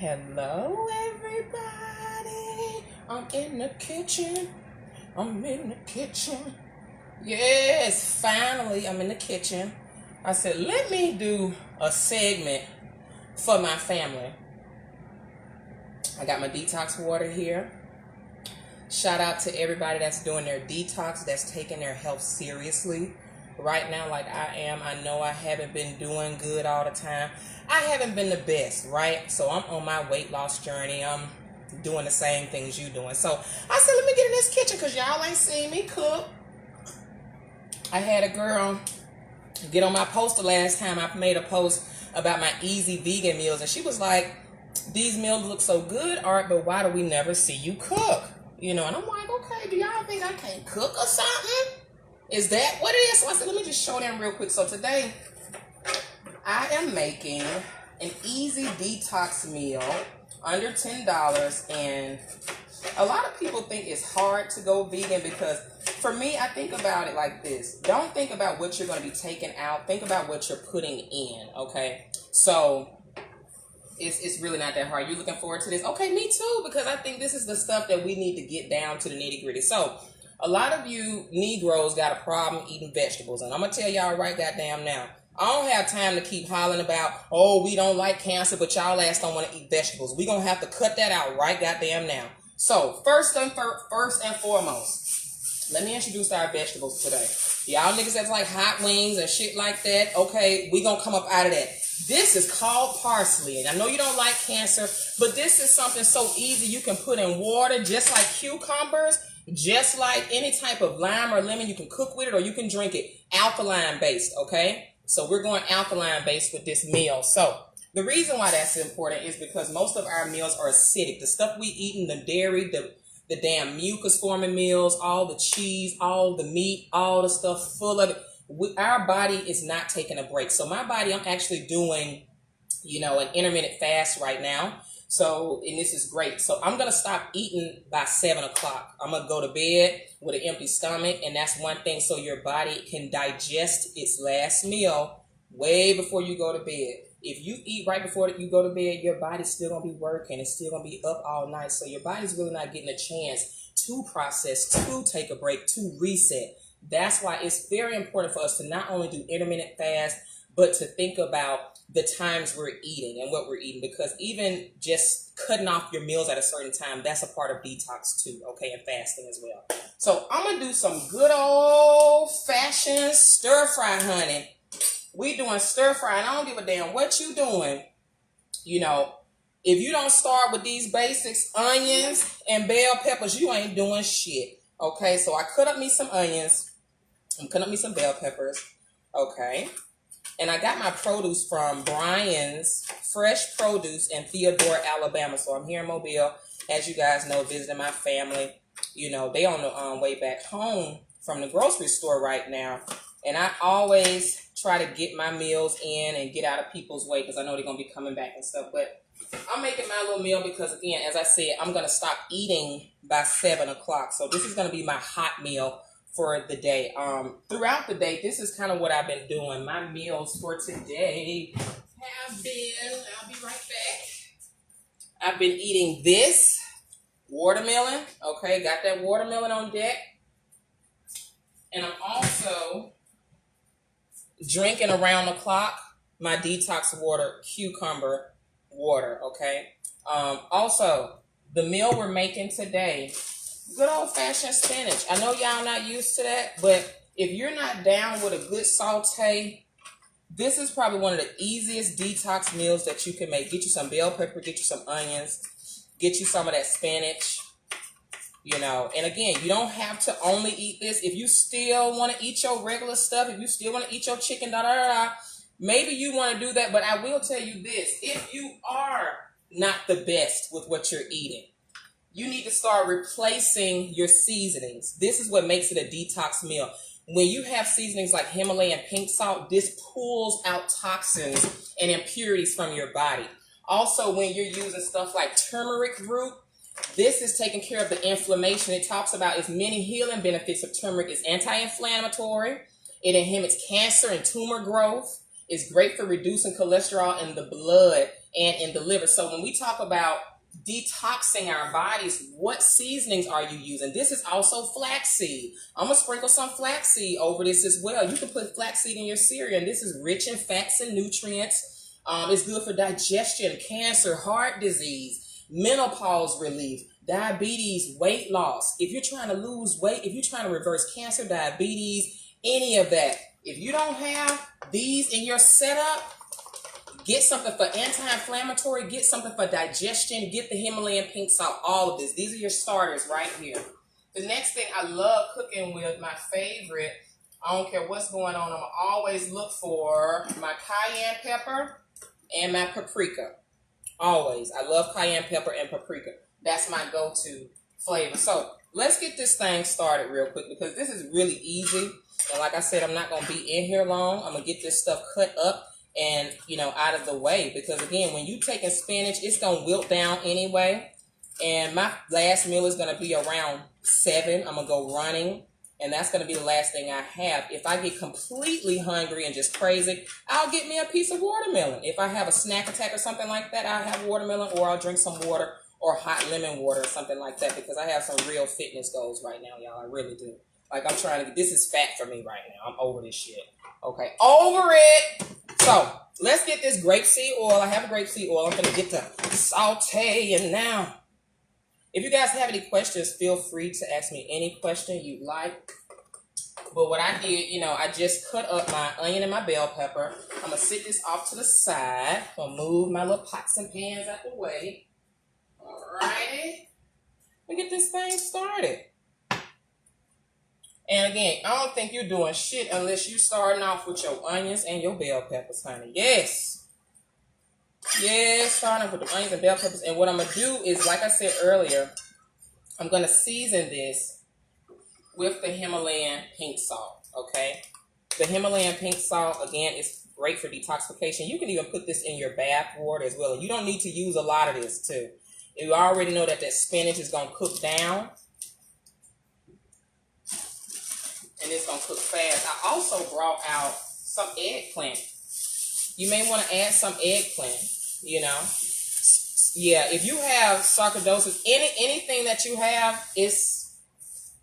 Hello, everybody. I'm in the kitchen. Yes, finally, I'm in the kitchen. I said, let me do a segment for my family. I got my detox water here. Shout out to everybody that's doing their detox, that's taking their health seriously. Right now, like I am, I know I haven't been doing good all the time. I haven't been the best, right? So I'm on my weight loss journey. I'm doing the same things you doing. So I said, let me get in this kitchen because y'all ain't seen me cook. I had a girl get on my poster last time. I made a post about my easy vegan meals, and she was like, these meals look so good, Art, but why do we never see you cook? You know, and I'm like, okay, do y'all think I can't cook or something? Is that what it is? So I said, let me just show them real quick. So today, I am making an easy detox meal, under $10. And a lot of people think it's hard to go vegan because for me, I think about it like this. Don't think about what you're going to be taking out. Think about what you're putting in, okay? So it's really not that hard. You looking forward to this? Okay, me too, because I think this is the stuff that we need to get down to the nitty gritty. So a lot of you Negroes got a problem eating vegetables. And I'm going to tell y'all right goddamn now. I don't have time to keep hollering about, oh, we don't like cancer, but y'all ass don't want to eat vegetables. We're going to have to cut that out right goddamn now. So first and foremost, let me introduce our vegetables today. Y'all niggas that's like hot wings and shit like that, okay, we going to come up out of that. This is called parsley. And I know you don't like cancer, but this is something so easy you can put in water just like cucumbers. Just like any type of lime or lemon, you can cook with it or you can drink it. Alkaline based, okay? So we're going alkaline based with this meal. So the reason why that's important is because most of our meals are acidic. The stuff we eat in the dairy, the damn mucus forming meals, all the cheese, all the meat, all the stuff full of it. Our body is not taking a break. So my body, I'm actually doing, you know, an intermittent fast right now. So, and this is great. So I'm going to stop eating by 7 o'clock. I'm going to go to bed with an empty stomach. And that's one thing. So your body can digest its last meal way before you go to bed. If you eat right before you go to bed, your body's still going to be working. It's still going to be up all night. So your body's really not getting a chance to process, to take a break, to reset. That's why it's very important for us to not only do intermittent fast, but to think about the times we're eating and what we're eating, because even just cutting off your meals at a certain time, that's a part of detox too, okay, and fasting as well. So I'm going to do some good old-fashioned stir-fry, honey. We doing stir-fry, and I don't give a damn what you doing. You know, if you don't start with these basics, onions and bell peppers, you ain't doing shit, okay? So I cut up me some onions. I'm cutting up me some bell peppers, okay? And I got my produce from Brian's Fresh Produce in Theodore, Alabama. So I'm here in Mobile, as you guys know, visiting my family. You know, they on the way back home from the grocery store right now. And I always try to get my meals in and get out of people's way because I know they're going to be coming back and stuff. But I'm making my little meal because, again, as I said, I'm going to stop eating by 7 o'clock. So this is going to be my hot meal for the day. Throughout the day, this is kind of what I've been doing. My meals for today have been, I'll be right back. I've been eating this watermelon. Okay, got that watermelon on deck. And I'm also drinking around the clock my detox water, cucumber water, okay? Also, the meal we're making today, good old-fashioned spinach. I know y'all not used to that, but if you're not down with a good saute, this is probably one of the easiest detox meals that you can make. Get you some bell pepper, get you some onions, get you some of that spinach, you know. And again, you don't have to only eat this. If you still want to eat your regular stuff, if you still want to eat your chicken, maybe you want to do that. But I will tell you this, if you are not the best with what you're eating, you need to start replacing your seasonings. This is what makes it a detox meal. When you have seasonings like Himalayan pink salt, this pulls out toxins and impurities from your body. Also, when you're using stuff like turmeric root, this is taking care of the inflammation. It talks about its many healing benefits of turmeric. It's anti-inflammatory. It inhibits cancer and tumor growth. It's great for reducing cholesterol in the blood and in the liver. So when we talk about detoxing our bodies, what seasonings are you using? This is also flaxseed. I'm going to sprinkle some flaxseed over this as well. You can put flaxseed in your cereal, and this is rich in fats and nutrients. It's good for digestion, cancer, heart disease, menopause relief, diabetes, weight loss. If you're trying to lose weight, if you're trying to reverse cancer, diabetes, any of that, if you don't have these in your setup, get something for anti-inflammatory, get something for digestion, get the Himalayan pink salt, all of this. These are your starters right here. The next thing I love cooking with, my favorite, I don't care what's going on, I'm going to always look for my cayenne pepper and my paprika. Always. I love cayenne pepper and paprika. That's my go-to flavor. So let's get this thing started real quick because this is really easy. And like I said, I'm not going to be in here long. I'm going to get this stuff cut up and, you know, out of the way. Because, again, when you taking spinach, it's going to wilt down anyway. And my last meal is going to be around 7. I'm going to go running. And that's going to be the last thing I have. If I get completely hungry and just crazy, I'll get me a piece of watermelon. If I have a snack attack or something like that, I'll have watermelon or I'll drink some water or hot lemon water or something like that. Because I have some real fitness goals right now, y'all. I really do. Like, I'm trying to get, this is fat for me right now. I'm over this shit. Okay, over it. So, let's get this grapeseed oil. I have a grapeseed oil. I'm going to get to sauteing now. If you guys have any questions, feel free to ask me any question you'd like. But what I did, you know, I just cut up my onion and my bell pepper. I'm going to sit this off to the side. I'm going to move my little pots and pans out the way. Alrighty. Let me get this thing started. And again, I don't think you're doing shit unless you're starting off with your onions and your bell peppers, honey. Yes. Yes, starting off with the onions and bell peppers. And what I'm going to do is, like I said earlier, I'm going to season this with the Himalayan pink salt, okay? The Himalayan pink salt, again, is great for detoxification. You can even put this in your bath water as well. You don't need to use a lot of this, too. You already know that spinach is going to cook down. And it's going to cook fast. I also brought out some eggplant. You may want to add some eggplant, you know. Yeah, if you have sarcoidosis, anything that you have is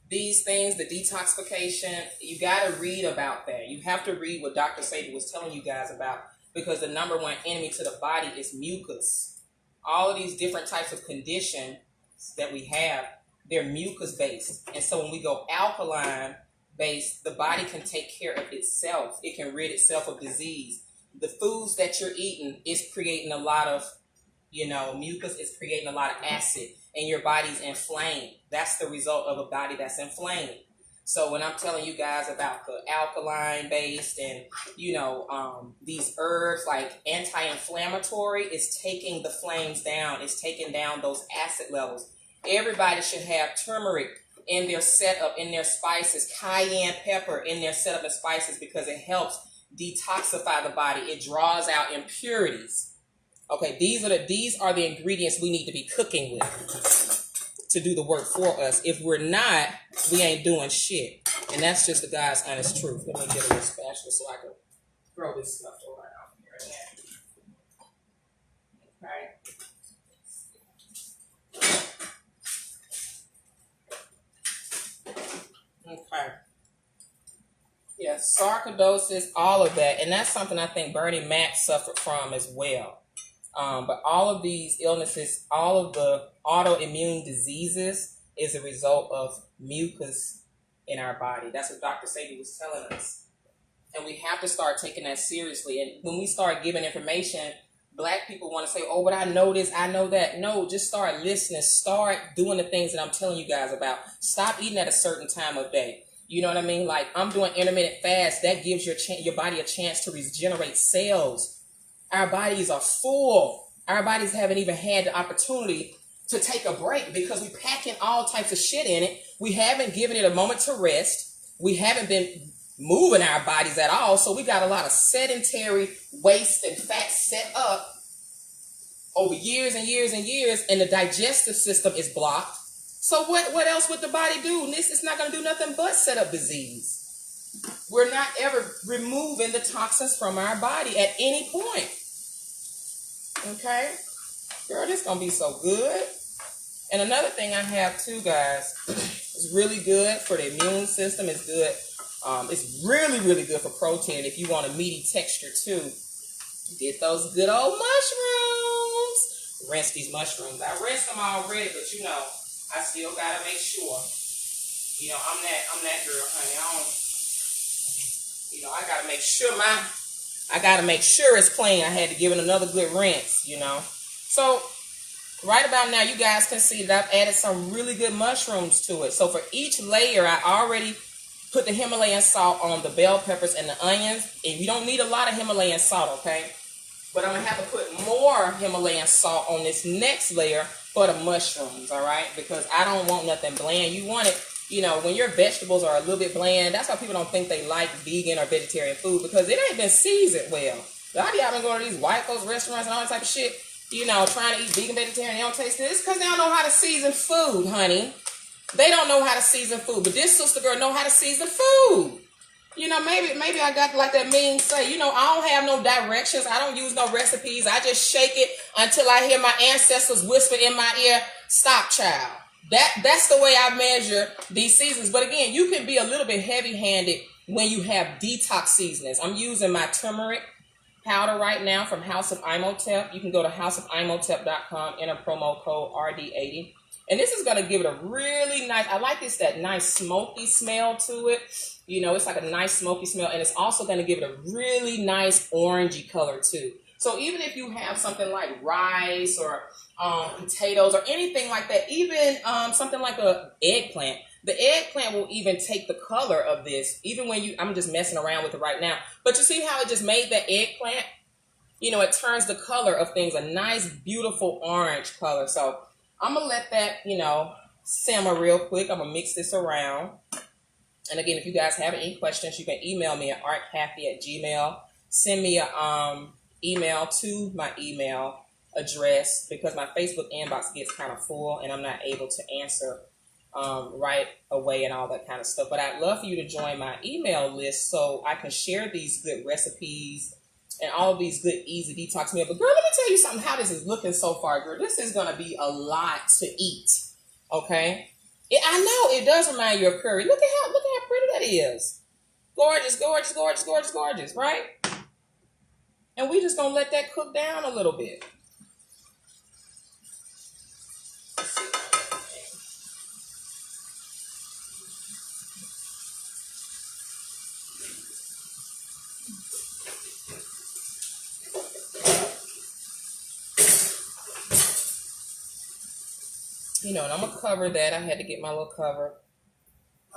these things, the detoxification, you got to read about that. You have to read what Dr. Sadie was telling you guys about because the #1 enemy to the body is mucus. All of these different types of conditions that we have, they're mucus-based. And so when we go alkaline, the body can take care of itself. It can rid itself of disease. The foods that you're eating is creating a lot of, you know, mucus. It's creating a lot of acid, and your body's inflamed. That's the result of a body that's inflamed. So when I'm telling you guys about the alkaline based and, you know, these herbs like anti-inflammatory, it's taking the flames down. It's taking down those acid levels. Everybody should have turmeric in their setup, in their spices, cayenne pepper in their setup of spices because it helps detoxify the body. It draws out impurities. Okay, these are the ingredients we need to be cooking with to do the work for us. If we're not, we ain't doing shit. And that's just the God's honest truth. Let me get a little spatula so I can throw this stuff around here again. Okay. Okay. Yeah, sarcoidosis, all of that. And that's something I think Bernie Mac suffered from as well. But all of these illnesses, all of the autoimmune diseases is a result of mucus in our body. That's what Dr. Sadie was telling us. And we have to start taking that seriously. And when we start giving information, Black people want to say, oh, but I know this, I know that. No, just start listening. Start doing the things that I'm telling you guys about. Stop eating at a certain time of day. You know what I mean? Like, I'm doing intermittent fast. That gives your body a chance to regenerate cells. Our bodies are full. Our bodies haven't even had the opportunity to take a break because we're packing all types of shit in it. We haven't given it a moment to rest. We haven't been moving our bodies at all. So we got a lot of sedentary waste and fat set up over years and years and years, and the digestive system is blocked. So what else would the body do? This is not going to do nothing but set up disease. we're not ever removing the toxins from our body at any point. Okay? Girl, this gonna be so good. And another thing I have too, guys, it's really good for the immune system. It's good. It's really, really good for protein if you want a meaty texture too. Get those good old mushrooms. Rinse these mushrooms. I rinsed them already, but you know, I still gotta make sure. You know, I'm that girl, honey. I gotta make sure it's clean. I had to give it another good rinse, you know. So right about now, you guys can see that I've added some really good mushrooms to it. So for each layer, I already put the Himalayan salt on the bell peppers and the onions. And you don't need a lot of Himalayan salt, okay? But I'm going to have to put more Himalayan salt on this next layer for the mushrooms, all right? Because I don't want nothing bland. You want it, you know, when your vegetables are a little bit bland, that's why people don't think they like vegan or vegetarian food, because it ain't been seasoned well. A lot of y'all been going to these white folks restaurants and all that type of shit, you know, trying to eat vegan, vegetarian, they don't taste it. It's because they don't know how to season food, honey. They don't know how to season food, but this sister girl know how to season food. You know, maybe I got like that meme say, you know, I don't have no directions. I don't use no recipes. I just shake it until I hear my ancestors whisper in my ear, stop, child. That's the way I measure these seasons. But again, you can be a little bit heavy-handed when you have detox seasonings. I'm using my turmeric powder right now from House of Imhotep. You can go to houseofimhotep.com, enter promo code RD80. And this is going to give it a really nice, I like this, that nice smoky smell to it. You know, it's like a nice smoky smell. And it's also going to give it a really nice orangey color too. So even if you have something like rice or potatoes or anything like that, even something like a eggplant, the eggplant will even take the color of this, even when I'm just messing around with it right now. But you see how it just made that eggplant? You know, it turns the color of things a nice, beautiful orange color. So I'm going to let that, you know, simmer real quick. I'm going to mix this around. And again, if you guys have any questions, you can email me at artcathy@gmail. Send me a email to my email address, because my Facebook inbox gets kind of full and I'm not able to answer right away and all that kind of stuff. But I'd love for you to join my email list so I can share these good recipes and all of these good, easy detox meals. But girl, let me tell you something, how this is looking so far, girl. This is going to be a lot to eat, okay? I know it does remind you of curry. Look at how pretty that is. Gorgeous, gorgeous, gorgeous, gorgeous, gorgeous, right? And we just going to let that cook down a little bit. You know, and I'm going to cover that. I had to get my little cover.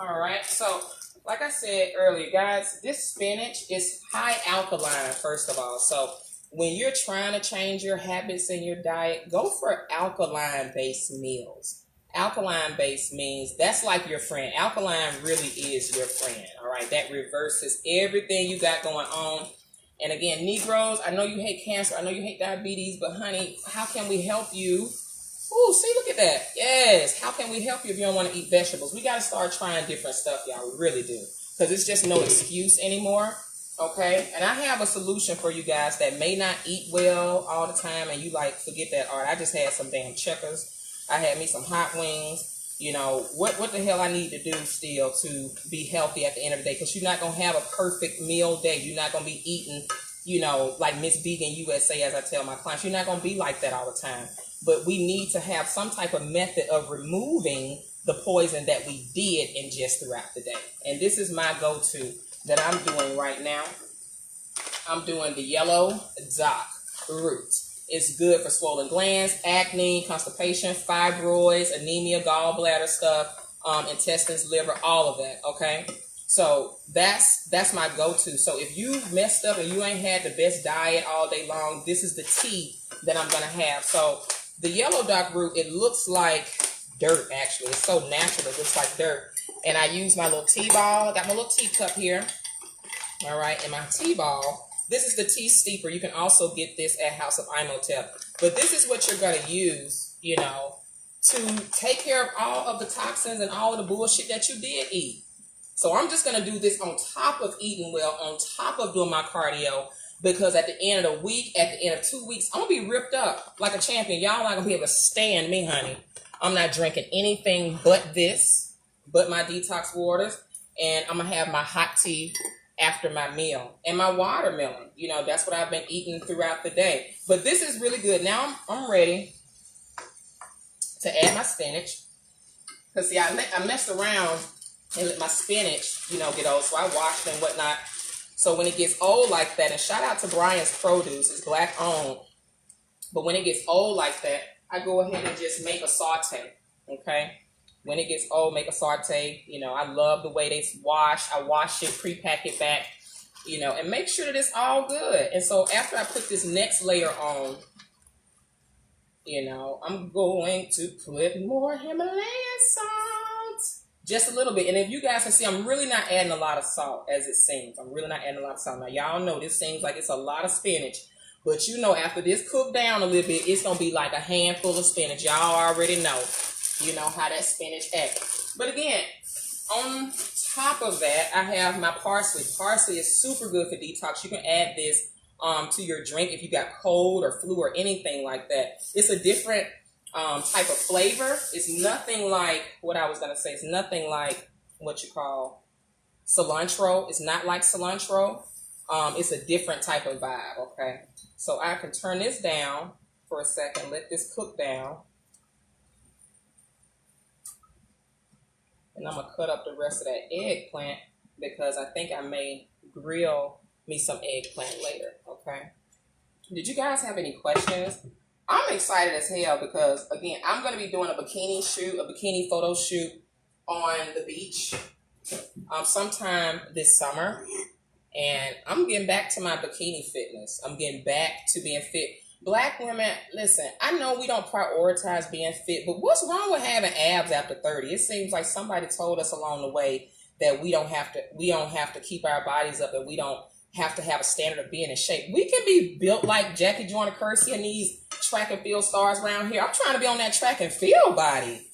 All right. So, like I said earlier, guys, this spinach is high alkaline, first of all. So, when you're trying to change your habits in your diet, go for alkaline-based meals. Alkaline-based means that's like your friend. Alkaline really is your friend, all right? That reverses everything you got going on. And again, Negroes, I know you hate cancer. I know you hate diabetes, but honey, how can we help you? Ooh, see, look at that. Yes. How can we help you if you don't want to eat vegetables? We got to start trying different stuff, y'all. We really do. Because it's just no excuse anymore. Okay? And I have a solution for you guys that may not eat well all the time. And you like, forget that, Art. I just had some damn checkers. I had me some hot wings. You know, what the hell I need to do still to be healthy at the end of the day? Because you're not going to have a perfect meal day. You're not going to be eating, you know, like Miss Vegan USA, as I tell my clients. You're not going to be like that all the time. But we need to have some type of method of removing the poison that we did ingest throughout the day. And this is my go-to that I'm doing right now. I'm doing the yellow dock root. It's good for swollen glands, acne, constipation, fibroids, anemia, gallbladder stuff, intestines, liver, all of that, okay? So that's my go-to. So if you messed up and you ain't had the best diet all day long, this is the tea that I'm going to have. So the yellow dock root, it looks like dirt, actually. It's so natural, it looks like dirt. And I use my little tea ball. I got my little teacup here. All right, and my tea ball. This is the tea steeper. You can also get this at House of Imhotep. But this is what you're going to use, you know, to take care of all of the toxins and all of the bullshit that you did eat. So I'm just going to do this on top of eating well, on top of doing my cardio, because at the end of the week, at the end of 2 weeks, I'm going to be ripped up like a champion. Y'all not going to be able to stand me, honey. I'm not drinking anything but this, but my detox waters, and I'm going to have my hot tea after my meal and my watermelon. You know, that's what I've been eating throughout the day. But this is really good. Now I'm ready to add my spinach. Because, see, I messed around and let my spinach, you know, get old. So I washed and whatnot. So when it gets old like that, and shout out to Brian's Produce, it's black owned. But when it gets old like that, I go ahead and just make a saute, okay? When it gets old, make a saute. You know, I love the way they wash. I wash it, pre-pack it back, you know, and make sure that it's all good. And so after I put this next layer on, you know, I'm going to put more Himalayan salt. Just a little bit. And if you guys can see, I'm really not adding a lot of salt as it seems. I'm really not adding a lot of salt. Now, y'all know this seems like it's a lot of spinach. But you know, after this cooked down a little bit, it's going to be like a handful of spinach. Y'all already know. You know how that spinach acts. But again, on top of that, I have my parsley. Parsley is super good for detox. You can add this to your drink if you got cold or flu or anything like that. It's a different type of flavor. It's nothing like what I was going to say. It's nothing like what you call cilantro. It's not like cilantro. It's a different type of vibe, okay? So I can turn this down for a second, let this cook down. And I'm going to cut up the rest of that eggplant because I think I may grill me some eggplant later, okay? Did you guys have any questions? I'm excited as hell because, again, I'm going to be doing a bikini shoot, a bikini photo shoot on the beach sometime this summer. And I'm getting back to my bikini fitness. I'm getting back to being fit. Black women, listen, I know we don't prioritize being fit, but what's wrong with having abs after 30? It seems like somebody told us along the way that we don't have to keep our bodies up, and we don't have to have a standard of being in shape. We can be built like Jackie Joyner Kersey and these track and field stars around here. I'm trying to be on that track and field body.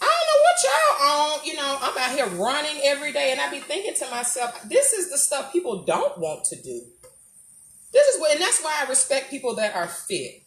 I don't know what y'all on. You know, I'm out here running every day, and I be thinking to myself, this is the stuff people don't want to do. This is what, and that's why I respect people that are fit.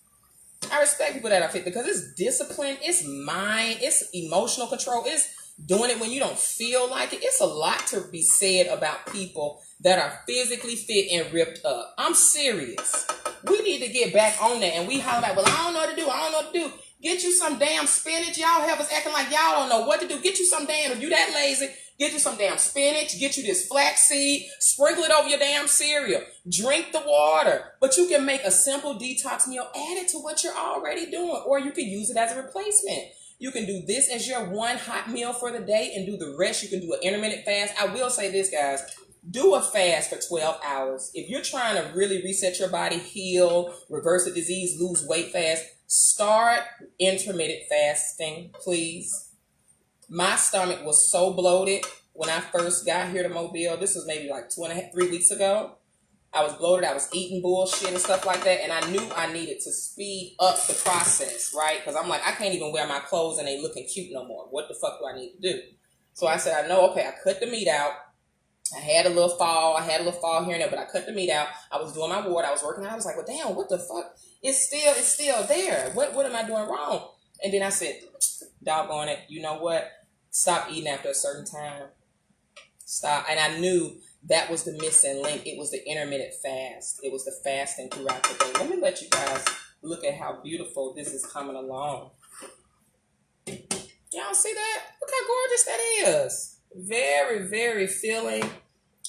I respect people that are fit because it's discipline, it's mind, it's emotional control, it's doing it when you don't feel like it. It's a lot to be said about people that are physically fit and ripped up. I'm serious. We need to get back on that, and we holler like, well, I don't know what to do. I don't know what to do. Get you some damn spinach. Y'all have us acting like y'all don't know what to do. Get you some damn, if you that lazy, get you some damn spinach. Get you this flaxseed. Sprinkle it over your damn cereal. Drink the water. But you can make a simple detox meal. Add it to what you're already doing. Or you can use it as a replacement. You can do this as your one hot meal for the day and do the rest. You can do an intermittent fast. I will say this, guys. Do a fast for 12 hours. If you're trying to really reset your body, heal, reverse the disease, lose weight fast, start intermittent fasting, please. My stomach was so bloated when I first got here to Mobile. This was maybe like 2.5, 3 weeks ago. I was bloated. I was eating bullshit and stuff like that. And I knew I needed to speed up the process, right? Because I'm like, I can't even wear my clothes and they looking cute no more. What the fuck do I need to do? So I said, I know, okay, I cut the meat out. I had a little fall here and there, but I cut the meat out. I was doing my ward. I was working out. I was like, well, damn, what the fuck? It's still there. What am I doing wrong? And then I said, doggone it. You know what? Stop eating after a certain time. Stop. And I knew that was the missing link. It was the intermittent fast. It was the fasting throughout the day. Let me let you guys look at how beautiful this is coming along. Y'all see that? Look how gorgeous that is. Very, very filling.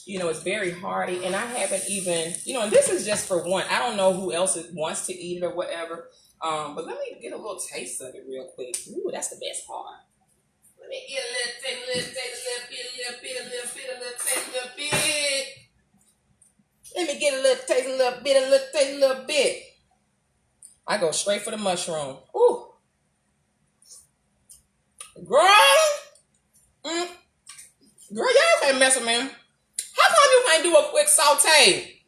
You know, it's very hearty. And I haven't even, you know, and this is just for one. I don't know who else wants to eat it or whatever. But let me get a little taste of it real quick. Ooh, that's the best part. Let me get a little bit. Let me get a little taste, a little bit. I go straight for the mushroom. Ooh. Girl, y'all can't mess with me. How come you can't do a quick saute?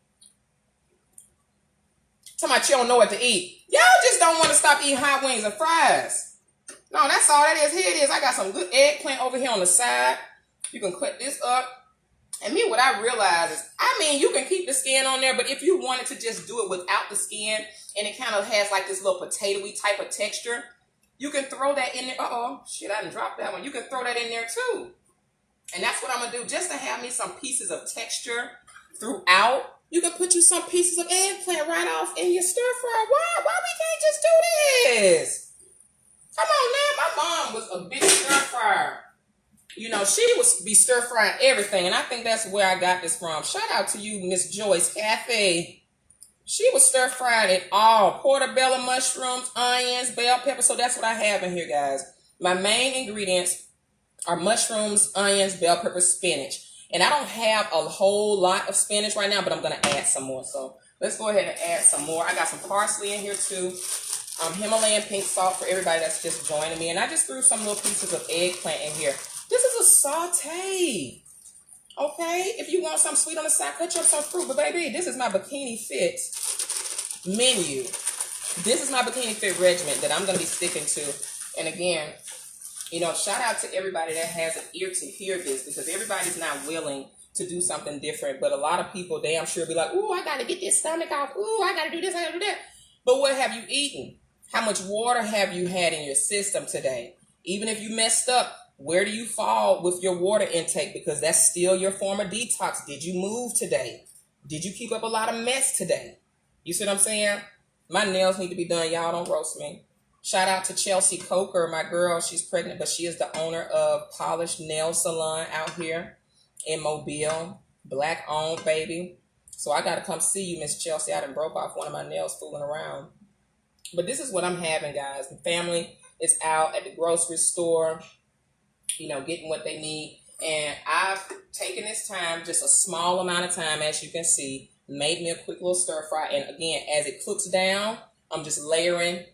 Talking about you don't know what to eat. Y'all just don't want to stop eating hot wings and fries. No, that's all that is. Here it is. I got some good eggplant over here on the side. You can cut this up. And me, what I realize is, I mean, you can keep the skin on there, but if you wanted to just do it without the skin, and it kind of has like this little potato-y type of texture, you can throw that in there. Uh-oh, shit, I didn't drop that one. You can throw that in there too. And that's what I'm going to do, just to have me some pieces of texture throughout. You can put you some pieces of eggplant right off in your stir fry. Why we can't just do this? Come on now, my mom was a big stir fryer. You know, she would be stir frying everything, and I think that's where I got this from. Shout out to you, Miss Joyce Cafe. She was stir frying it all. Portobello mushrooms, onions, bell pepper. So that's what I have in here, guys. My main ingredients are mushrooms, onions, bell pepper, spinach. And I don't have a whole lot of spinach right now, but I'm going to add some more. So let's go ahead and add some more. I got some parsley in here too. Himalayan pink salt for everybody that's just joining me. And I just threw some little pieces of eggplant in here. This is a saute. Okay? If you want something sweet on the side, cut you up some fruit. But baby, this is my bikini fit menu. This is my bikini fit regimen that I'm going to be sticking to. And again, you know, shout out to everybody that has an ear to hear this, because everybody's not willing to do something different. But a lot of people, they I'm sure be like, ooh, I got to get this stomach off. Ooh, I got to do this, I got to do that. But what have you eaten? How much water have you had in your system today? Even if you messed up, where do you fall with your water intake? Because that's still your form of detox. Did you move today? Did you keep up a lot of mess today? You see what I'm saying? My nails need to be done. Y'all don't roast me. Shout out to Chelsea Coker, my girl. She's pregnant, but she is the owner of Polished Nail Salon out here in Mobile. Black owned, baby. So I got to come see you, Miss Chelsea. I done broke off one of my nails fooling around. But this is what I'm having, guys. The family is out at the grocery store, you know, getting what they need. And I've taken this time, just a small amount of time, as you can see, made me a quick little stir fry. And again, as it cooks down, I'm just layering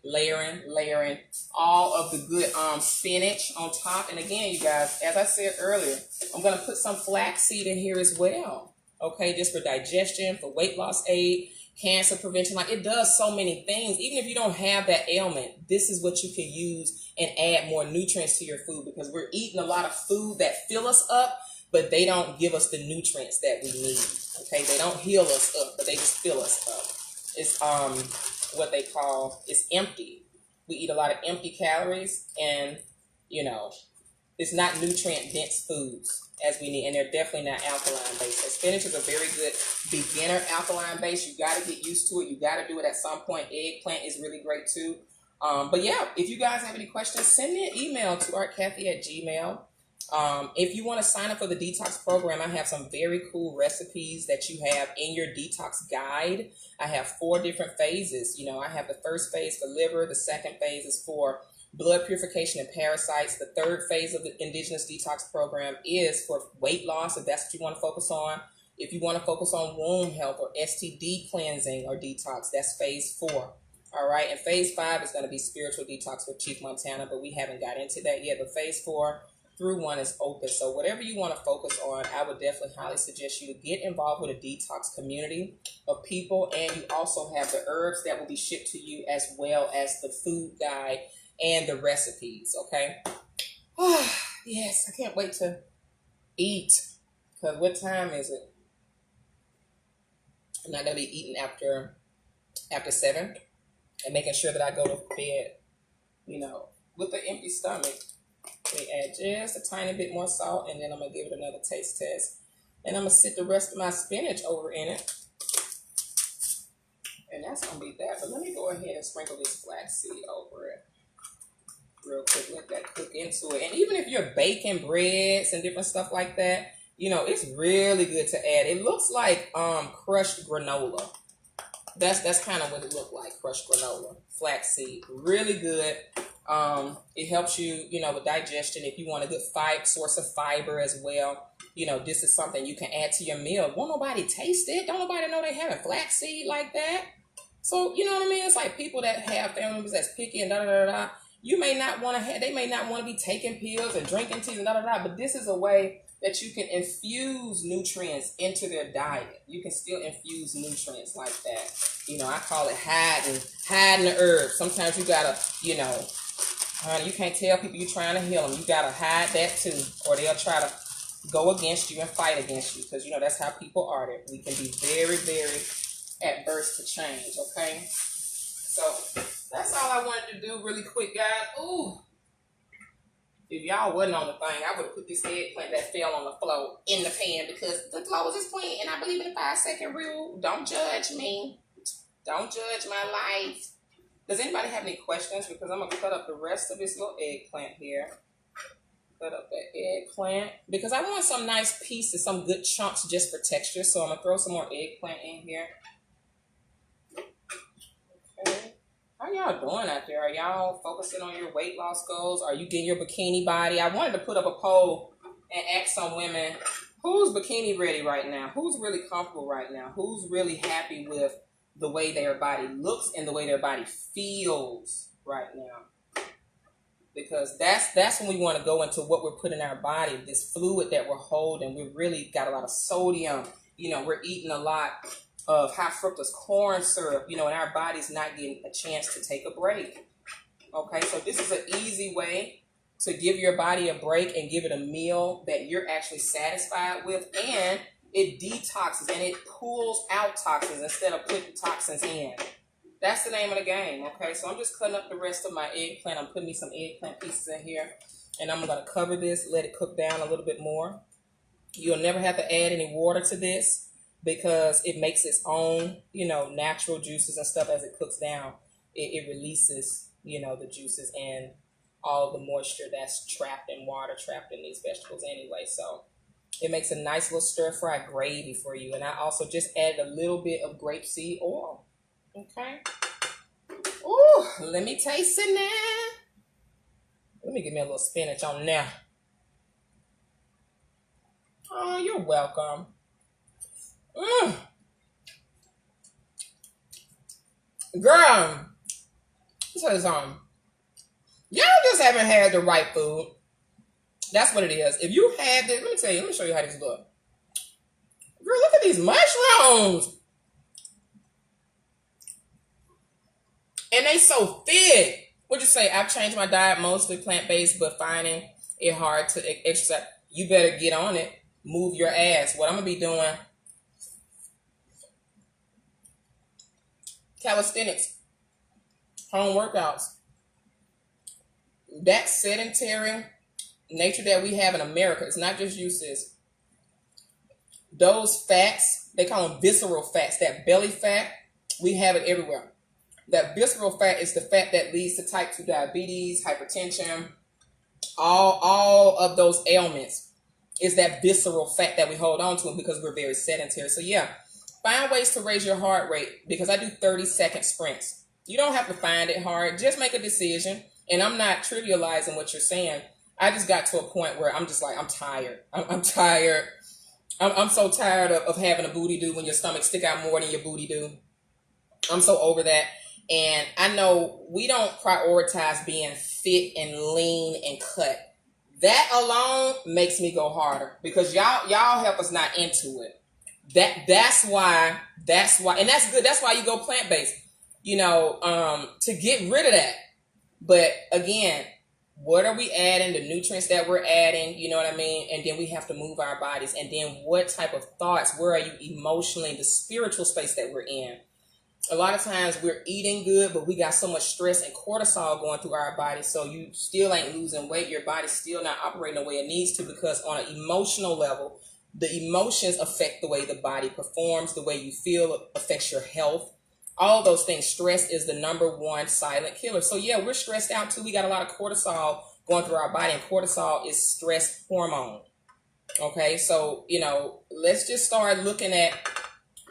all of the good spinach on top. And again, you guys, as I said earlier, I'm going to put some flaxseed in here as well. Okay, just for digestion, for weight loss aid, cancer prevention. Like, it does so many things. Even if you don't have that ailment, this is what you can use and add more nutrients to your food, because we're eating a lot of food that fill us up, but they don't give us the nutrients that we need. Okay, they don't heal us up, but they just fill us up. It's what they call, it's empty. We eat a lot of empty calories, and you know, it's not nutrient dense foods as we need, and they're definitely not alkaline based. So spinach is a very good beginner alkaline base. You got to get used to it. You got to do it at some point. Eggplant is really great too. But yeah, if you guys have any questions, send me an email to artcathy@gmail. If you want to sign up for the detox program, I have some very cool recipes that you have in your detox guide. I have 4 different phases. You know, I have the first phase for liver. The second phase is for blood purification and parasites. The third phase of the indigenous detox program is for weight loss, if that's what you want to focus on. If you want to focus on womb health or STD cleansing or detox, that's phase 4. All right. And phase 5 is going to be spiritual detox with Chief Montana, but we haven't got into that yet. But phase 4 through 1 is open. So whatever you want to focus on, I would definitely highly suggest you to get involved with a detox community of people. And you also have the herbs that will be shipped to you, as well as the food guide and the recipes. Okay. Oh, yes. I can't wait to eat, because what time is it? I'm not going to be eating after 7, and making sure that I go to bed, you know, with an empty stomach. We add just a tiny bit more salt, and then I'm going to give it another taste test. And I'm going to sit the rest of my spinach over in it. And that's going to be that. But let me go ahead and sprinkle this flaxseed over it real quick. Let that cook into it. And even if you're baking breads and different stuff like that, you know, it's really good to add. It looks like crushed granola. That's kind of what it looked like, crushed granola. Flaxseed. Really good. It helps you, you know, with digestion. If you want a good source of fiber as well, you know, this is something you can add to your meal. Won't nobody taste it? Don't nobody know they having flaxseed like that? So, you know what I mean? It's like people that have family members that's picky and da-da-da-da. You may not want to have, they may not want to be taking pills and drinking tea and da-da-da, but this is a way that you can infuse nutrients into their diet. You can still infuse nutrients like that. You know, I call it hiding the herbs. Sometimes you gotta, you know, you can't tell people you're trying to heal them. You gotta hide that too, or they'll try to, go against you and fight against you, because you know that's how people are. That we can be very, very adverse to change. Okay, so that's all I wanted to do really quick, guys. Ooh, if y'all wasn't on the thing, I would have put this eggplant that fell on the floor in the pan, because the clothes is clean and I believe in the 5-second rule. Don't judge me. Don't judge my life. Does anybody have any questions? Because I'm gonna cut up the rest of this little eggplant here. Cut up that eggplant because I want some nice pieces, some good chunks just for texture. So I'm gonna throw some more eggplant in here. Okay. How y'all doing out there? Are y'all focusing on your weight loss goals? Are you getting your bikini body? I wanted to put up a poll and ask some women, who's bikini ready right now? Who's really comfortable right now? Who's really happy with the way their body looks and the way their body feels right now? Because that's when we want to go into what we're putting in our body, this fluid that we're holding. We really got a lot of sodium. You know, we're eating a lot of high fructose corn syrup, you know, and our body's not getting a chance to take a break. Okay, so this is an easy way to give your body a break and give it a meal that you're actually satisfied with, and it detoxes and it pulls out toxins instead of putting toxins in. That's the name of the game, okay? So I'm just cutting up the rest of my eggplant. I'm putting me some eggplant pieces in here, and I'm going to cover this, let it cook down a little bit more. You'll never have to add any water to this because it makes its own, you know, natural juices and stuff as it cooks down. It releases, you know, the juices and all the moisture that's trapped in water, trapped in these vegetables anyway. So it makes a nice little stir-fry gravy for you. And I also just added a little bit of grapeseed oil. Okay. Ooh, let me taste it now. Let me give me a little spinach on there. Oh, you're welcome. Girl, so y'all just haven't had the right food. That's what it is. If you had this, let me tell you, let me show you how this look. Girl, look at these mushrooms. And they so thick. What'd you say? I've changed my diet, mostly plant-based, but finding it hard to exercise. You better get on it. Move your ass. What I'm going to be doing, calisthenics, home workouts. That sedentary nature that we have in America, it's not just you, sis. Those fats, they call them visceral fats, that belly fat, we have it everywhere. That visceral fat is the fat that leads to type 2 diabetes, hypertension, all of those ailments. Is that visceral fat that we hold on to because we're very sedentary. So yeah, find ways to raise your heart rate, because I do 30-second sprints. You don't have to find it hard. Just make a decision. And I'm not trivializing what you're saying. I just got to a point where I'm just like, I'm tired. I'm tired. I'm so tired of having a booty do when your stomach stick out more than your booty do. I'm so over that. And I know we don't prioritize being fit and lean and cut. That alone makes me go harder, because y'all help us not into it. That's why, and that's good. That's why you go plant-based, you know, to get rid of that. But again, what are we adding? The nutrients that we're adding, you know what I mean? And then we have to move our bodies. And then what type of thoughts, where are you emotionally, the spiritual space that we're in? A lot of times we're eating good, but we got so much stress and cortisol going through our body. So you still ain't losing weight. Your body's still not operating the way it needs to, because on an emotional level, the emotions affect the way the body performs, the way you feel affects your health. All those things. Stress is the #1 silent killer. So yeah, we're stressed out too. We got a lot of cortisol going through our body, and cortisol is stress hormone. Okay, so, you know, let's just start looking at,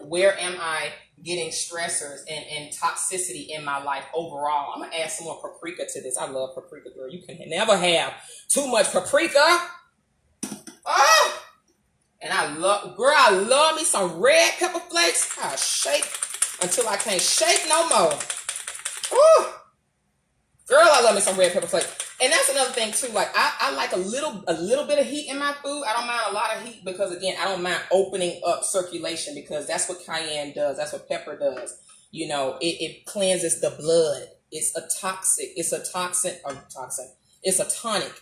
where am I getting stressors and toxicity in my life overall. I'm going to add some more paprika to this. I love paprika, girl. You can never have too much paprika. Oh! And I love me some red pepper flakes. I shake until I can't shake no more. Ooh. Girl, I love me some red pepper flakes. And that's another thing too. Like I like a little bit of heat in my food. I don't mind a lot of heat, because again, I don't mind opening up circulation, because that's what cayenne does. That's what pepper does. You know, it cleanses the blood. It's a toxic. It's a toxin. It's a tonic.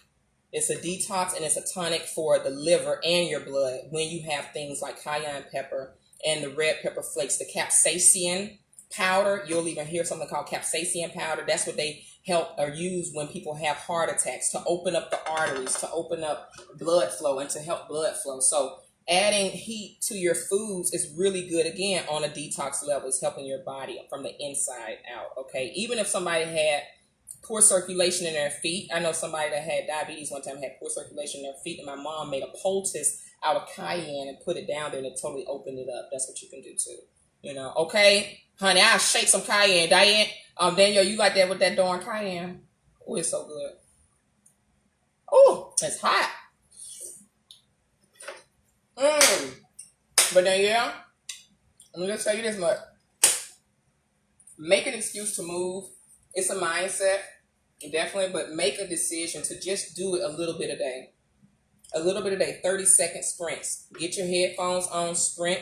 It's a detox and it's a tonic for the liver and your blood when you have things like cayenne pepper and the red pepper flakes, the capsaicin powder. You'll even hear something called capsaicin powder. That's what they help or use when people have heart attacks, to open up the arteries, to open up blood flow, and to help blood flow. So adding heat to your foods is really good, again, on a detox level. It's helping your body from the inside out, okay? Even if somebody had poor circulation in their feet. I know somebody that had diabetes one time had poor circulation in their feet, and my mom made a poultice out of cayenne and put it down there, and it totally opened it up. That's what you can do too. You know, okay, honey, I'll shake some cayenne. Diane, Daniel, you like that with that darn cayenne? Oh, it's so good. Oh, it's hot. But then, yeah, let me just tell you this much. Make an excuse to move. It's a mindset, definitely, but make a decision to just do it a little bit a day. A little bit a day, 30-second sprints. Get your headphones on, sprint,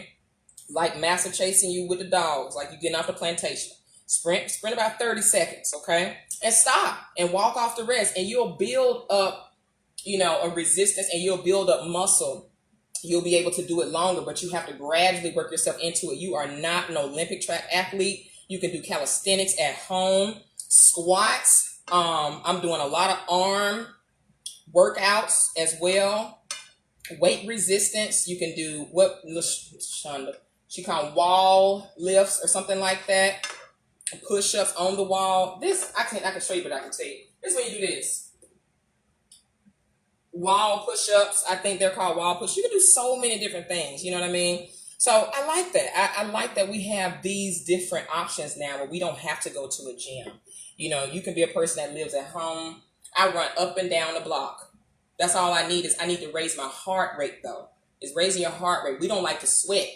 like master chasing you with the dogs, like you getting off the plantation. Sprint about 30 seconds, okay? And stop and walk off the rest, and you'll build up, you know, a resistance, and you'll build up muscle. You'll be able to do it longer, but you have to gradually work yourself into it. You are not an Olympic track athlete. You can do calisthenics at home. Squats. I'm doing a lot of arm workouts as well. Weight resistance. You can do what Shonda, she called wall lifts or something like that. Push-ups on the wall. This I can show you, but I can tell you. This is when you do this. Wall push-ups. I think they're called wall push. You can do so many different things. You know what I mean? So I like that. I like that we have these different options now where we don't have to go to a gym. You know, you can be a person that lives at home. I run up and down the block. That's all I need I need to raise my heart rate, though. It's raising your heart rate. We don't like to sweat.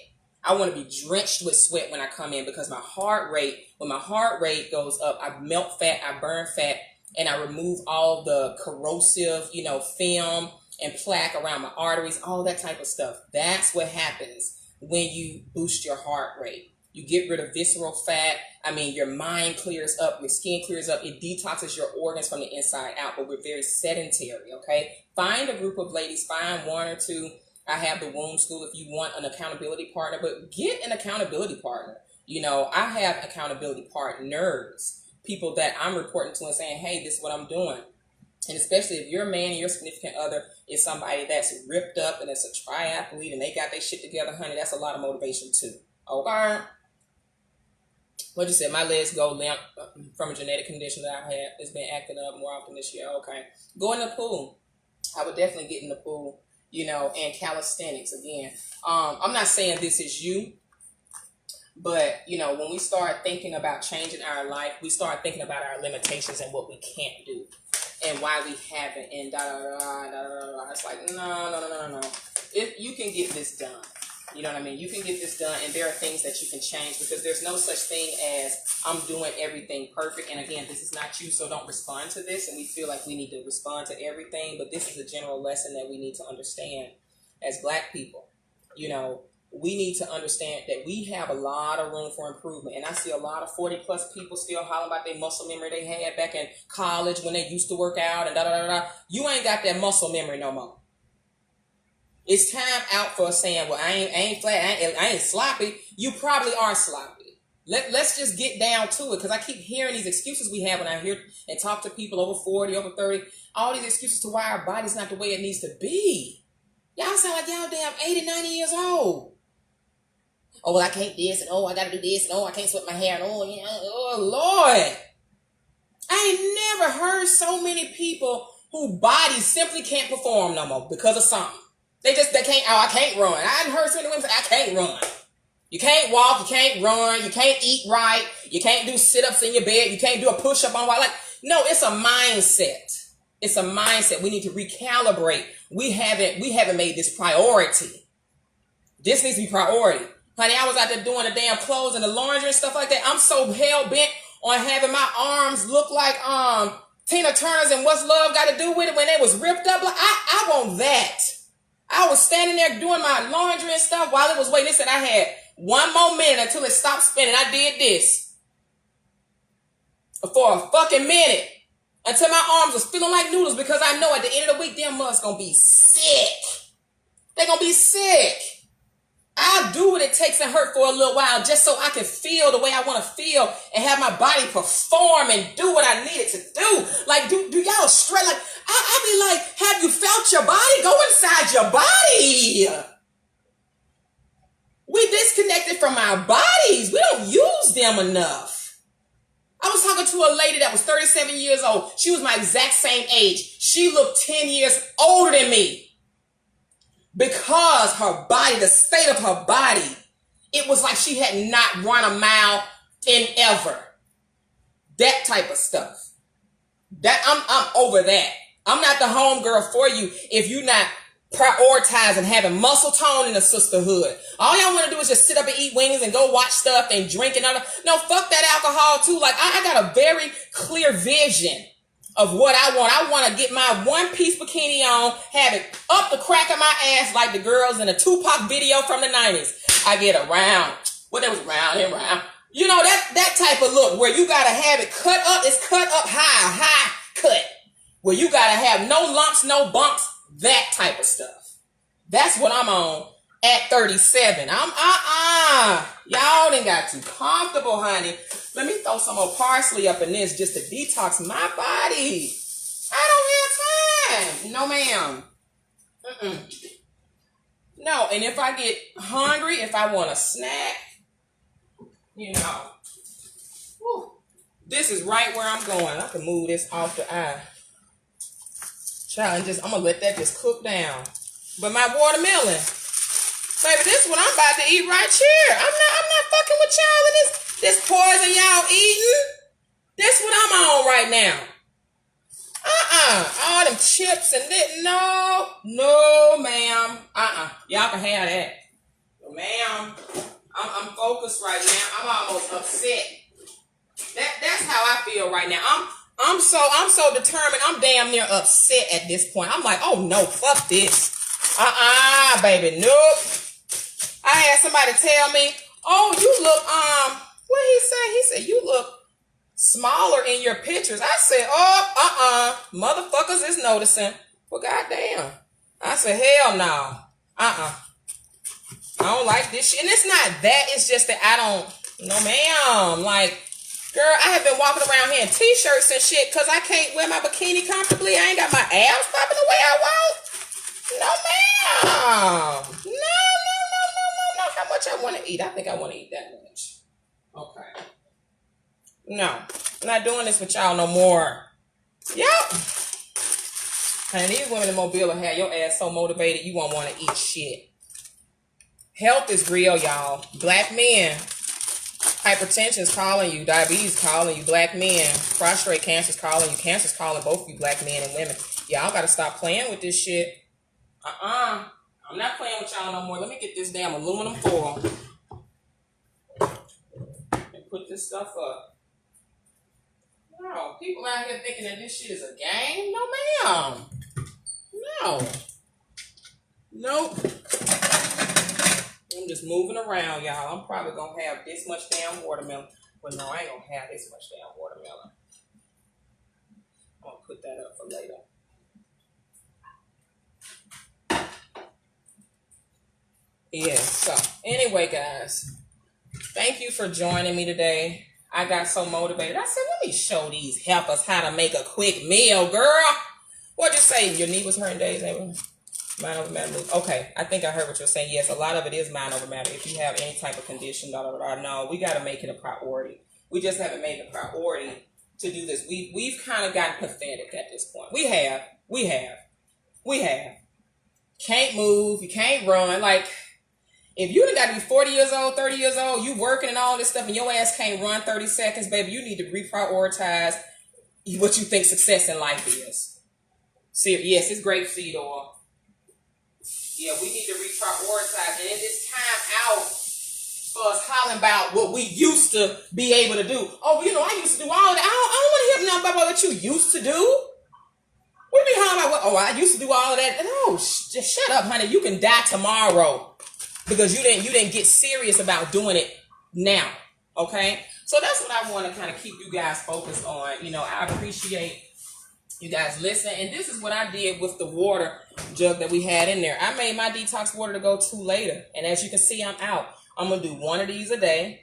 I want to be drenched with sweat when I come in, because my heart rate, when my heart rate goes up, I melt fat, I burn fat, and I remove all the corrosive, you know, film and plaque around my arteries, all that type of stuff. That's what happens when you boost your heart rate. You get rid of visceral fat. I mean, your mind clears up, your skin clears up. It detoxes your organs from the inside out, but we're very sedentary, okay? Find a group of ladies, find one or two. I have the womb school if you want an accountability partner, but get an accountability partner. You know, I have accountability partners, people that I'm reporting to and saying, hey, this is what I'm doing. And especially if your man and your significant other is somebody that's ripped up and it's a triathlete and they got their shit together, honey, that's a lot of motivation too. Okay? What you said, my legs go limp from a genetic condition that I've had. It's been acting up more often this year. Okay. Go in the pool. I would definitely get in the pool, you know, and calisthenics again. I'm not saying this is you, but, you know, when we start thinking about changing our life, we start thinking about our limitations and what we can't do and why we haven't, and da-da-da-da-da-da-da. It's like, no. If you can get this done. You know what I mean? You can get this done, and there are things that you can change, because there's no such thing as I'm doing everything perfect. And again, this is not you, so don't respond to this. And we feel like we need to respond to everything, but this is a general lesson that we need to understand as Black people. You know, we need to understand that we have a lot of room for improvement. And I see a lot of 40-plus people still hollering about their muscle memory they had back in college when they used to work out and da-da-da-da. You ain't got that muscle memory no more. It's time out for saying, well, I ain't flat, I ain't sloppy. You probably are sloppy. Let's just get down to it, because I keep hearing these excuses we have when I hear and talk to people over 40, over 30, all these excuses to why our body's not the way it needs to be. Y'all sound like y'all damn 80, 90 years old. Oh, well, I can't this, and oh, I got to do this, and oh, I can't sweat my hair, and oh, Lord. I ain't never heard so many people whose bodies simply can't perform no more because of something. They can't, oh, I can't run. I heard so many women say, I can't run. You can't walk, you can't run, you can't eat right, you can't do sit-ups in your bed, you can't do a push-up on while, like, no, it's a mindset. It's a mindset. We need to recalibrate. We haven't made this priority. This needs to be priority. Honey, I was out there doing the damn clothes and the laundry and stuff like that. I'm so hell-bent on having my arms look like Tina Turner's and What's Love Got to Do With It when they was ripped up. Like, I want that. I was standing there doing my laundry and stuff while it was waiting. They said I had one more minute until it stopped spinning. I did this for a fucking minute. until my arms was feeling like noodles, because I know at the end of the week, them mugs gonna be sick. They're gonna be sick. I'll do what it takes and hurt for a little while just so I can feel the way I want to feel and have my body perform and do what I need it to do. Like, do y'all straight? Like, I be like, have you felt your body? Go inside your body. We disconnected from our bodies. We don't use them enough. I was talking to a lady that was 37 years old. She was my exact same age. She looked 10 years older than me. Because her body, the state of her body, it was like she had not run a mile in ever. That type of stuff. That I'm over that. I'm not the home girl for you if you're not prioritizing having muscle tone in the sisterhood. All y'all want to do is just sit up and eat wings and go watch stuff and drink and all that. No, fuck that alcohol too. Like, I got a very clear vision of what I want. I want to get my one-piece bikini on, have it up the crack of my ass like the girls in a Tupac video from the 90s. I get around. What, that was round and round. You know, that type of look where you got to have it cut up. It's cut up high cut. Where you got to have no lumps, no bumps, that type of stuff. That's what I'm on at 37. Y'all done got too comfortable, honey. Let me throw some more parsley up in this just to detox my body. I don't have time. No, ma'am. No, and if I get hungry, if I want a snack, you know, whew, this is right where I'm going. I can move this off the eye. Child, I'm going to let that just cook down. But my watermelon, baby, this is what I'm about to eat right here. I'm not fucking with y'all in this poison y'all eating. This what I'm on right now. All them chips and this. No, ma'am. Y'all can have that. Ma'am, I'm focused right now. I'm almost upset. That's how I feel right now. I'm so determined. I'm damn near upset at this point. I'm like, oh no, fuck this. Baby, nope. I had somebody tell me, oh, you look, what he say? He said, you look smaller in your pictures. I said, oh, motherfuckers is noticing. Well, goddamn. I said, hell no. I don't like this shit. And it's not that. It's just that I don't, no ma'am. Like, girl, I have been walking around here in t-shirts and shit because I can't wear my bikini comfortably. I ain't got my abs popping the way I want. No, ma'am. No. How much I want to eat? I think I want to eat that much. Okay. No. I'm not doing this with y'all no more. Yep. And these women in Mobile will have your ass so motivated you won't want to eat shit. Health is real, y'all. Black men. Hypertension's calling you. Diabetes calling you. Black men. Prostate cancer's calling you. Cancer's calling both of you black men and women. Y'all got to stop playing with this shit. I'm not playing with y'all no more. Let me get this damn aluminum foil and put this stuff up. No, people out here thinking that this shit is a game. No, ma'am. No. Nope. I'm just moving around, y'all. I'm probably going to have this much damn watermelon. Well, no, I ain't going to have this much damn watermelon. I'm going to put that up for later. Yeah, so anyway, guys, thank you for joining me today. I got so motivated. I said, let me show these helpers how to make a quick meal, girl. What'd you say? Your knee was hurting days, neighbor? Mind over matter. Okay, I think I heard what you're saying. Yes, a lot of it is mind over matter. If you have any type of condition, no, we got to make it a priority. We just haven't made it a priority to do this. We've kind of gotten pathetic at this point. We have. Can't move. You can't run. Like, if you done got to be 40 years old, 30 years old, you working and all this stuff, and your ass can't run 30 seconds, baby, you need to reprioritize what you think success in life is. See, yes, it's grapeseed oil. Yeah, we need to reprioritize. And it's time out for us hollering about what we used to be able to do. Oh, you know, I used to do all that. I don't want to hear nothing about what you used to do. We be hollering about, oh, I used to do all of that. No, just shut up, honey. You can die tomorrow. Because you didn't get serious about doing it now, okay? So that's what I want to kind of keep you guys focused on. You know, I appreciate You guys listen, and this is what I did with the water jug that we had in there. I made my detox water to go to later, and as you can see, I'm out. I'm gonna do one of these a day.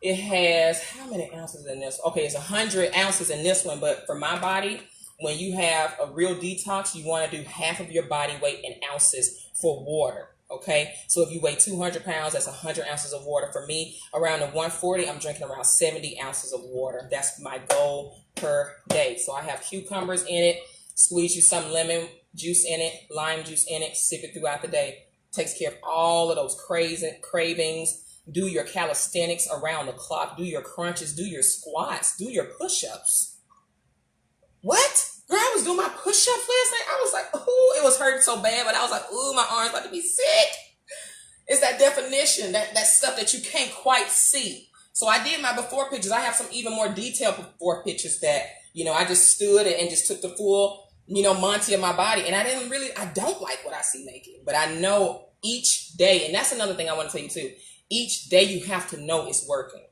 It has how many ounces in this? Okay, it's 100 ounces in this one, but for my body, when you have a real detox, you want to do half of your body weight in ounces for water. Okay, so if you weigh 200 pounds, that's 100 ounces of water. For me, around the 140, I'm drinking around 70 ounces of water. That's my goal per day. So I have cucumbers in it, squeeze you some lemon juice in it, lime juice in it, sip it throughout the day. Takes care of all of those cravings. Do your calisthenics around the clock. Do your crunches. Do your squats. Do your push-ups. What? Girl, I was doing my push-ups last night. I was like, ooh, it was hurting so bad, but I was like, ooh, my arm's about to be sick. It's that definition, that stuff that you can't quite see. So I did my before pictures. I have some even more detailed before pictures that, I just stood and just took the full, Monty of my body. And I don't like what I see naked. But I know each day, and that's another thing I want to tell you too. Each day you have to know it's working.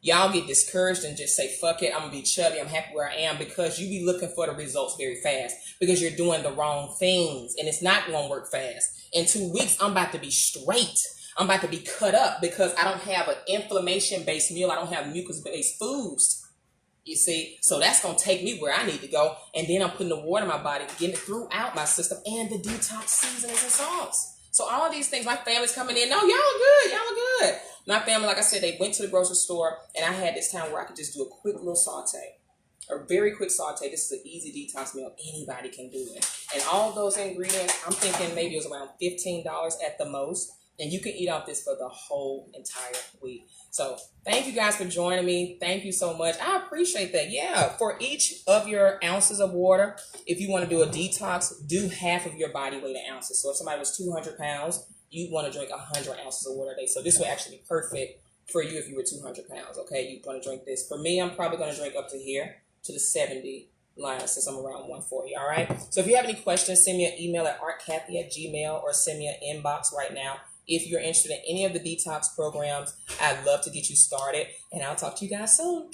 Y'all get discouraged and just say, fuck it, I'm going to be chubby, I'm happy where I am, because you be looking for the results very fast because you're doing the wrong things, and it's not going to work fast. In 2 weeks, I'm about to be straight. I'm about to be cut up because I don't have an inflammation-based meal. I don't have mucus-based foods, you see. So that's going to take me where I need to go, and then I'm putting the water in my body, getting it throughout my system, and the detox seasonings and salts. So all of these things, my family's coming in. No, y'all are good. Y'all are good. My family, like I said, they went to the grocery store, and I had this time where I could just do a quick little saute, a very quick saute. This is an easy detox meal. Anybody can do it. And all those ingredients, I'm thinking maybe it was around $15 at the most, and you can eat off this for the whole entire week. So thank you guys for joining me. Thank you so much. I appreciate that. Yeah, for each of your ounces of water, if you want to do a detox, do half of your body weight in ounces. So if somebody was 200 pounds, you want to drink 100 ounces of water a day. So this would actually be perfect for you if you were 200 pounds, okay? You want to drink this. For me, I'm probably going to drink up to here, to the 70 line, since I'm around 140, all right? So if you have any questions, send me an email at artcathy@gmail.com or send me an inbox right now. If you're interested in any of the detox programs, I'd love to get you started, and I'll talk to you guys soon.